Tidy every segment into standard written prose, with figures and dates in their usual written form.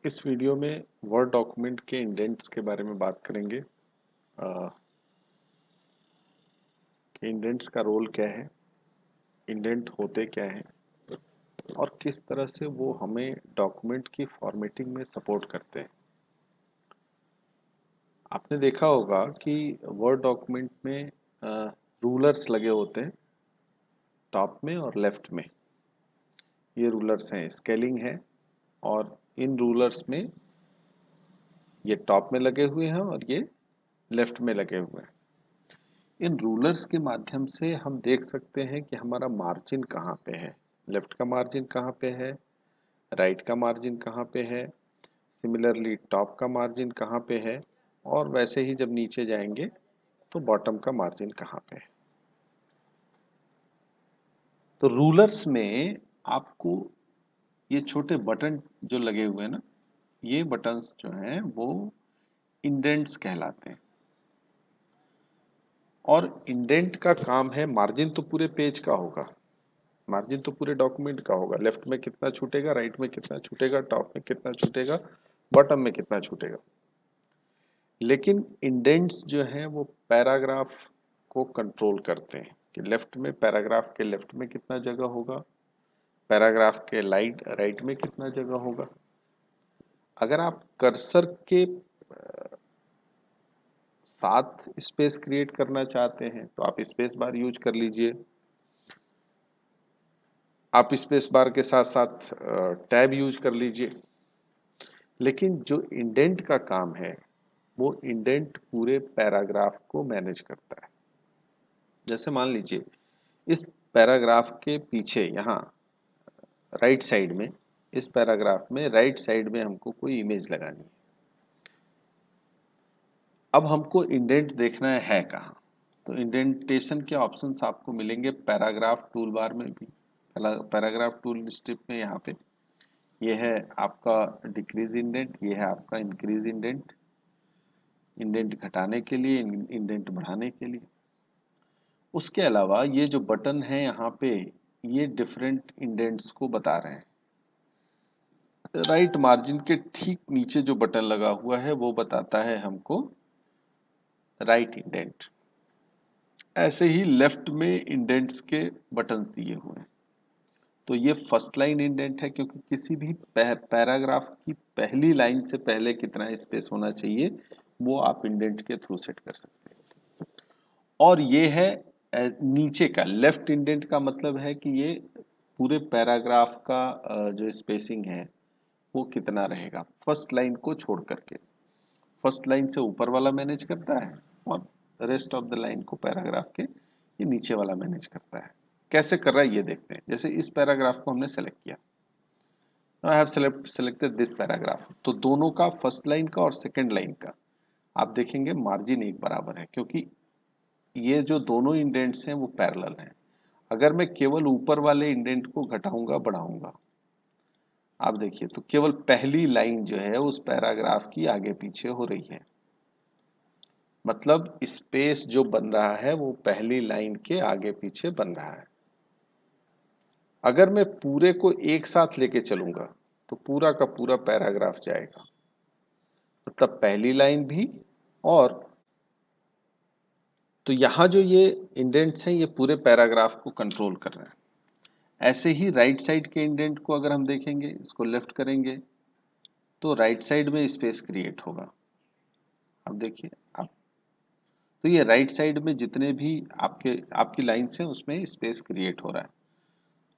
इस वीडियो में word document के इंडेंट्स के बारे में बात करेंगे कि इंडेंट्स का रोल क्या है, इंडेंट होते क्या हैं और किस तरह से वो हमें डॉक्यूमेंट की फॉर्मेटिंग में सपोर्ट करते हैं। आपने देखा होगा कि वर्ड डॉक्यूमेंट में रूलर्स लगे होते हैं टॉप में और लेफ्ट में। ये रूलर्स हैं, स्केलिंग है और इन रूलर्स में ये टॉप में लगे हुए हैं और ये लेफ्ट में लगे हुए हैं। इन रूलर्स के माध्यम से हम देख सकते हैं कि हमारा मार्जिन कहाँ पे है, लेफ्ट का मार्जिन कहाँ पे है, राइट का मार्जिन कहाँ पे है, सिमिलरली टॉप का मार्जिन कहाँ पे है और वैसे ही जब नीचे जाएंगे तो बॉटम का मार्जिन कहाँ पे है। तो रूलर्स में आपको ये छोटे बटन जो लगे हुए हैं ना, ये बटन्स जो हैं वो इंडेंट्स कहलाते हैं। और इंडेंट का काम है, मार्जिन तो पूरे पेज का होगा, मार्जिन तो पूरे डॉक्यूमेंट का होगा, लेफ्ट में कितना छूटेगा, राइट में कितना छूटेगा, टॉप में कितना छूटेगा, बॉटम में कितना छूटेगा। लेकिन इंडेंट्स जो हैं वो पैराग्राफ को कंट्रोल करते हैं कि लेफ्ट में, पैराग्राफ के लेफ्ट में कितना जगह होगा, पैराग्राफ के राइट में कितना जगह होगा। अगर आप कर्सर के साथ स्पेस क्रिएट करना चाहते हैं तो आप स्पेस बार यूज कर लीजिए। आप स्पेस बार के साथ साथ टैब यूज कर लीजिए। लेकिन जो इंडेंट का काम है वो इंडेंट पूरे पैराग्राफ को मैनेज करता है। जैसे मान लीजिए इस पैराग्राफ के पीछे यहाँ राइट साइड में, इस पैराग्राफ में राइट साइड में हमको कोई इमेज लगानी है। अब हमको इंडेंट देखना है कहाँ, तो इंडेंटेशन के ऑप्शंस आपको मिलेंगे पैराग्राफ टूल बार में भी, पैराग्राफ टूल स्ट्रिप में। यहाँ पे ये है आपका डिक्रीज इंडेंट, ये है आपका इंक्रीज इंडेंट, इंडेंट घटाने के लिए, इंडेंट बढ़ाने के लिए। उसके अलावा ये जो बटन है यहाँ पे, ये डिफरेंट इंडेंट्स को बता रहे हैं। राइट मार्जिन के ठीक नीचे जो बटन लगा हुआ है वो बताता है हमको राइट इंडेंट। ऐसे ही लेफ्ट में इंडेंट्स के बटन दिए हुए हैं। तो ये फर्स्ट लाइन इंडेंट है, क्योंकि किसी भी पैराग्राफ की पहली लाइन से पहले कितना स्पेस होना चाहिए वो आप इंडेंट के थ्रू सेट कर सकते हैं। और ये है नीचे का लेफ्ट इंडेंट का मतलब है कि ये पूरे पैराग्राफ का जो स्पेसिंग है वो कितना रहेगा फर्स्ट लाइन को छोड़ करके। फर्स्ट लाइन से ऊपर वाला मैनेज करता है और रेस्ट ऑफ द लाइन को पैराग्राफ के ये नीचे वाला मैनेज करता है। कैसे कर रहा है ये देखते हैं। जैसे इस पैराग्राफ को हमने सेलेक्ट किया, I have selected this paragraph, तो दोनों का फर्स्ट लाइन का और सेकंड लाइन का आप देखेंगे मार्जिन एक बराबर है, क्योंकि ये जो दोनों इंडेंट्स हैं वो पैरेलल हैं। अगर मैं केवल ऊपर वाले इंडेंट को घटाऊंगा बढ़ाऊंगा, आप देखिए तो केवल पहली लाइन जो है उस पैराग्राफ की आगे पीछे हो रही है। मतलब स्पेस जो बन रहा है वो पहली लाइन के आगे पीछे बन रहा है। अगर मैं पूरे को एक साथ लेके चलूंगा तो पूरा का पूरा पैराग्राफ जाएगा। मतलब पहली लाइन भी, और तो यहां जो ये इंडेंट्स हैं ये पूरे पैराग्राफ को कंट्रोल कर रहे हैं। ऐसे ही राइट साइड के इंडेंट को अगर हम देखेंगे, इसको लेफ्ट करेंगे तो राइट साइड में स्पेस क्रिएट होगा। अब देखिए आप, तो ये राइट साइड में जितने भी आपकी लाइन्स हैं उसमें स्पेस क्रिएट हो रहा है।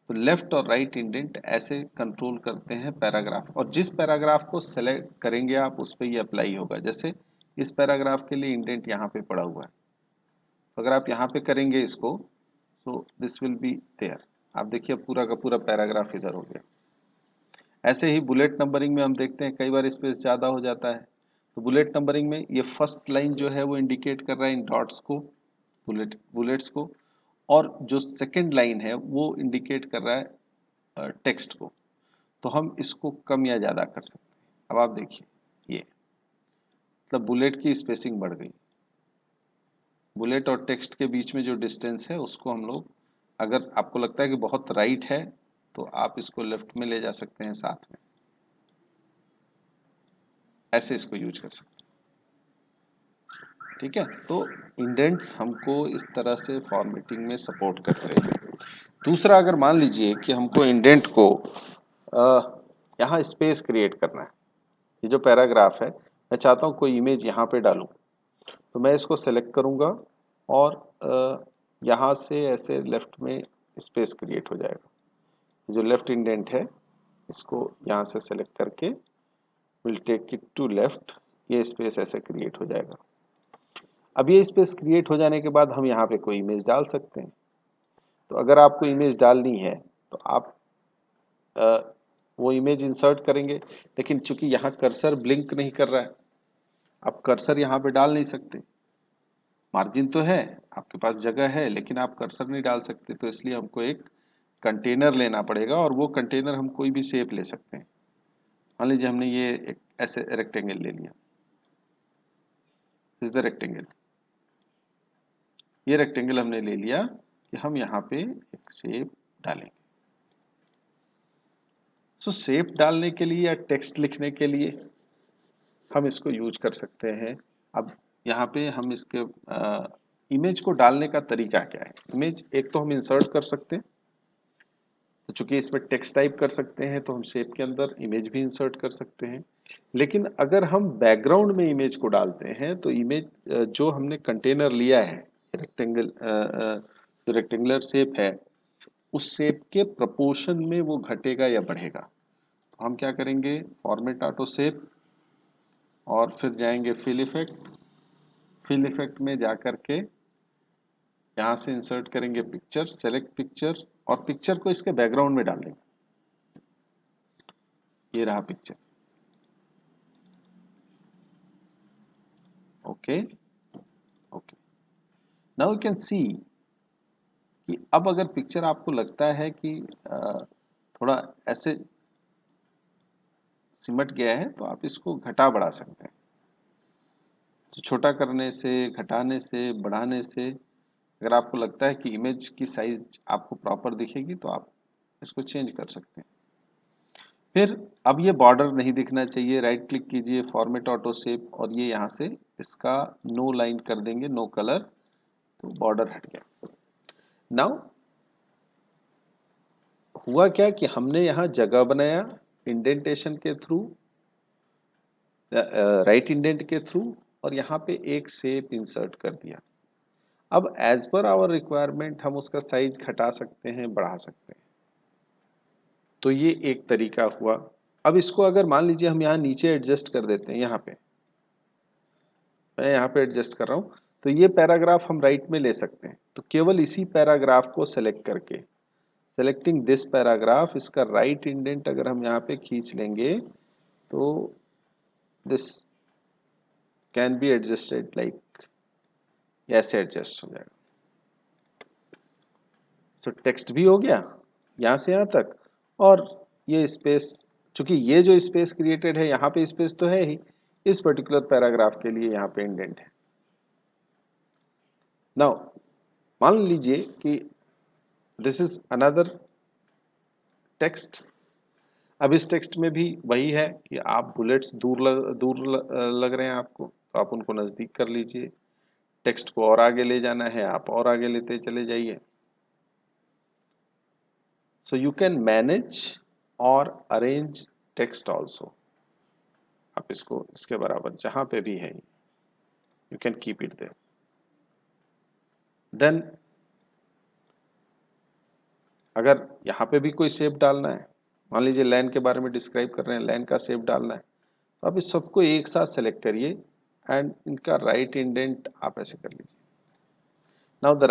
तो लेफ्ट और राइट इंडेंट ऐसे कंट्रोल करते हैं पैराग्राफ, और जिस पैराग्राफ को सेलेक्ट करेंगे आप उस पर ये अप्लाई होगा। जैसे इस पैराग्राफ के लिए इंडेंट यहाँ पे पड़ा हुआ है, तो अगर आप यहाँ पे करेंगे इसको तो दिस विल बी देयर। आप देखिए पूरा का पूरा पैराग्राफ इधर हो गया। ऐसे ही बुलेट नंबरिंग में हम देखते हैं कई बार स्पेस ज़्यादा हो जाता है, तो बुलेट नंबरिंग में ये फर्स्ट लाइन जो है वो इंडिकेट कर रहा है इन डॉट्स को, बुलेट्स को, और जो सेकंड लाइन है वो इंडिकेट कर रहा है टेक्स्ट को। तो हम इसको कम या ज़्यादा कर सकते हैं। अब आप देखिए ये मतलब बुलेट की स्पेसिंग बढ़ गई। बुलेट और टेक्स्ट के बीच में जो डिस्टेंस है उसको हम लोग, अगर आपको लगता है कि बहुत राइट है तो आप इसको लेफ्ट में ले जा सकते हैं साथ में। ऐसे इसको यूज कर सकते हैं। ठीक है, तो इंडेंट्स हमको इस तरह से फॉर्मेटिंग में सपोर्ट करते हैं। दूसरा, अगर मान लीजिए कि हमको इंडेंट को यहाँ स्पेस क्रिएट करना है, ये जो पैराग्राफ है मैं चाहता हूँ कोई इमेज यहाँ पे डालूं, तो मैं इसको सेलेक्ट करूँगा और यहाँ से ऐसे लेफ्ट में स्पेस क्रिएट हो जाएगा। जो लेफ्ट इंडेंट है इसको यहाँ से सेलेक्ट करके will take it to left, ये स्पेस ऐसे क्रिएट हो जाएगा। अब ये स्पेस क्रिएट हो जाने के बाद हम यहाँ पे कोई इमेज डाल सकते हैं। तो अगर आपको इमेज डालनी है तो आप वो इमेज इंसर्ट करेंगे, लेकिन चूंकि यहाँ कर्सर ब्लिंक नहीं कर रहा है, आप कर्सर यहाँ पे डाल नहीं सकते। मार्जिन तो है, आपके पास जगह है, लेकिन आप कर्सर नहीं डाल सकते, तो इसलिए हमको एक कंटेनर लेना पड़ेगा, और वो कंटेनर हम कोई भी शेप ले सकते हैं। मान लीजिए हमने ये एक ऐसे रेक्टेंगल ले लिया, इस द रेक्टेंगल, ये रेक्टेंगल हमने ले लिया कि हम यहाँ पे एक शेप डालेंगे। सो शेप डालने के लिए या टेक्स्ट लिखने के लिए हम इसको यूज कर सकते हैं। अब यहाँ पे हम इसके इमेज को डालने का तरीका क्या है। इमेज एक तो हम इंसर्ट कर सकते हैं, तो चूंकि इसमें टेक्स्ट टाइप कर सकते हैं तो हम शेप के अंदर इमेज भी इंसर्ट कर सकते हैं। लेकिन अगर हम बैकग्राउंड में इमेज को डालते हैं तो इमेज जो हमने कंटेनर लिया है, रेक्टेंगल जो रेक्टेंगुलर शेप है, उस शेप के प्रोपोर्शन में वो घटेगा या बढ़ेगा। तो हम क्या करेंगे, फॉर्मेट ऑटो शेप और फिर जाएंगे फिल इफेक्ट। फिल इफेक्ट में जा करके यहाँ से इंसर्ट करेंगे पिक्चर, सेलेक्ट पिक्चर, और पिक्चर को इसके बैकग्राउंड में डाल देंगे। ये रहा picture. Okay okay, now you can see कि अब अगर पिक्चर आपको लगता है कि थोड़ा ऐसे सिमट गया है, तो आप इसको घटा बढ़ा सकते हैं। तो छोटा करने से, घटाने से, बढ़ाने से, अगर आपको लगता है कि इमेज की साइज आपको प्रॉपर दिखेगी तो आप इसको चेंज कर सकते हैं। फिर अब ये बॉर्डर नहीं दिखना चाहिए, राइट क्लिक कीजिए, फॉर्मेट ऑटो शेप, और ये यहाँ से इसका नो लाइन कर देंगे, नो कलर, तो बॉर्डर हट गया। नाउ हुआ क्या कि हमने यहाँ जगह बनाया इंडेंटेशन के थ्रू, राइट इंडेंट के थ्रू, और यहाँ पे एक शेप इंसर्ट कर दिया। अब एज पर आवर रिक्वायरमेंट हम उसका साइज घटा सकते हैं, बढ़ा सकते हैं। तो ये एक तरीका हुआ। अब इसको अगर मान लीजिए हम यहाँ नीचे एडजस्ट कर देते हैं, यहाँ पे मैं यहाँ पे एडजस्ट कर रहा हूँ, तो ये पैराग्राफ हम राइट में ले सकते हैं। तो केवल इसी पैराग्राफ को सेलेक्ट करके, सेलेक्टिंग दिस पैराग्राफ, इसका राइट इंडेंट अगर हम यहाँ पे खींच लेंगे तो this can be adjusted like, ऐसे एडजस्ट हो जाएगा। तो टेक्स्ट भी हो गया यहाँ से यहाँ तक, और ये स्पेस, चूंकि ये जो स्पेस क्रिएटेड है यहाँ पे स्पेस तो है ही, इस पर्टिकुलर पैराग्राफ के लिए यहाँ पे इंडेंट है। नाउ मान लीजिए कि दिस इज अनदर टेक्स्ट। अब इस टेक्स्ट में भी वही है कि आप बुलेट्स दूर लग रहे हैं आपको, तो आप उनको नजदीक कर लीजिए। टेक्स्ट को और आगे ले जाना है, आप और आगे लेते चले जाइए। So you can manage और arrange text also। आप इसको इसके बराबर जहां पे भी है, you can keep it there। Then अगर यहाँ पे भी कोई शेप डालना है, मान लीजिए लाइन के बारे में डिस्क्राइब कर रहे हैं, लाइन का शेप डालना है, तो आप इस सबको एक साथ सेलेक्ट करिए एंड इनका राइट इंडेंट आप ऐसे कर लीजिए। नाउ द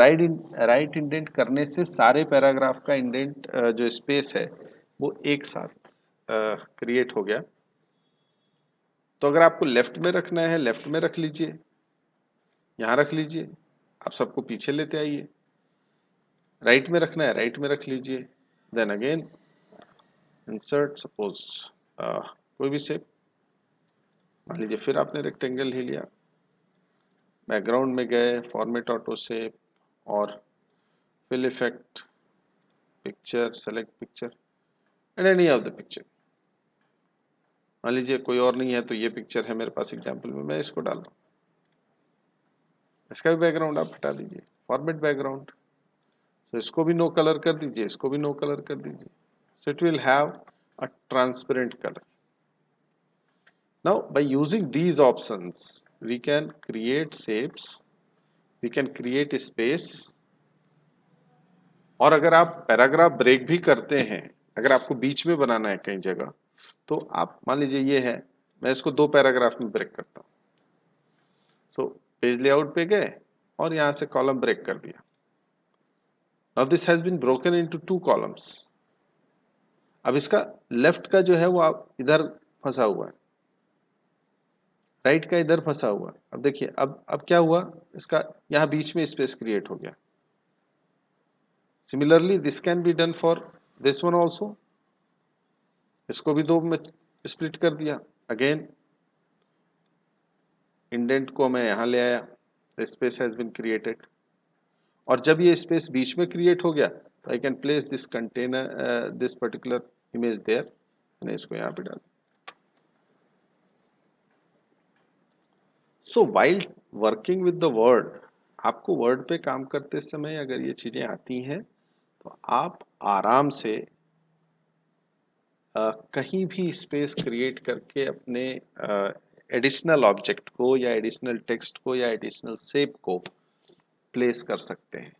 राइट इंडेंट करने से सारे पैराग्राफ का इंडेंट जो स्पेस है वो एक साथ क्रिएट हो गया। तो अगर आपको लेफ्ट में रखना है, लेफ्ट में रख लीजिए, यहाँ रख लीजिए, आप सबको पीछे लेते आइए। राइट में रखना है, राइट में रख लीजिए। देन अगेन इंसर्ट, सपोज कोई भी शेप, मान लीजिए फिर आपने रेक्टेंगल ही लिया, बैकग्राउंड में गए, फॉर्मेट ऑटो शेप और fill effect, picture, select picture and any of the picture. मान लीजिए कोई और नहीं है तो ये पिक्चर है मेरे पास एग्जाम्पल में, मैं इसको डाल रहा हूँ, इसका भी बैकग्राउंड आप हटा दीजिए, फॉर्मेट बैकग्राउंड, तो इसको भी नो कलर कर दीजिए, इसको भी नो कलर कर दीजिए, so it will have a transparent color. Now by using these options we can create shapes, we can create space, और अगर आप पैराग्राफ ब्रेक भी करते हैं, अगर आपको बीच में बनाना है कहीं जगह, तो आप मान लीजिए ये है, मैं इसको 2 पैराग्राफ में ब्रेक करता हूँ, सो पेज लेआउट पे गए और यहाँ से कॉलम ब्रेक कर दिया। Now this has been broken into 2 columns. अब इसका लेफ्ट का जो है वो आप इधर फंसा हुआ है, राइट का इधर फंसा हुआ है। अब देखिए अब क्या हुआ, इसका यहाँ बीच में स्पेस क्रिएट हो गया। Similarly this can be done for this one also, इसको भी 2 में स्प्लिट कर दिया। अगेन इंडेंट को मैं यहाँ ले आया, the space has been created, और जब ये स्पेस बीच में क्रिएट हो गया तो I can place this container, this particular image there, मैंने इसको यहाँ पे डाल। So while working with the word, आपको वर्ड पे काम करते समय अगर ये चीजें आती हैं तो आप आराम से कहीं भी स्पेस क्रिएट करके अपने एडिशनल ऑब्जेक्ट को या एडिशनल टेक्स्ट को या एडिशनल शेप को प्लेस कर सकते हैं।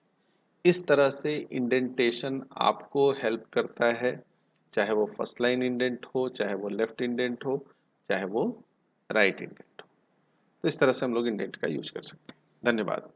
इस तरह से इंडेंटेशन आपको हेल्प करता है, चाहे वो फर्स्ट लाइन इंडेंट हो, चाहे वो लेफ्ट इंडेंट हो, चाहे वो राइट इंडेंट हो। तो इस तरह से हम लोग इंडेंट का यूज कर सकते हैं। धन्यवाद।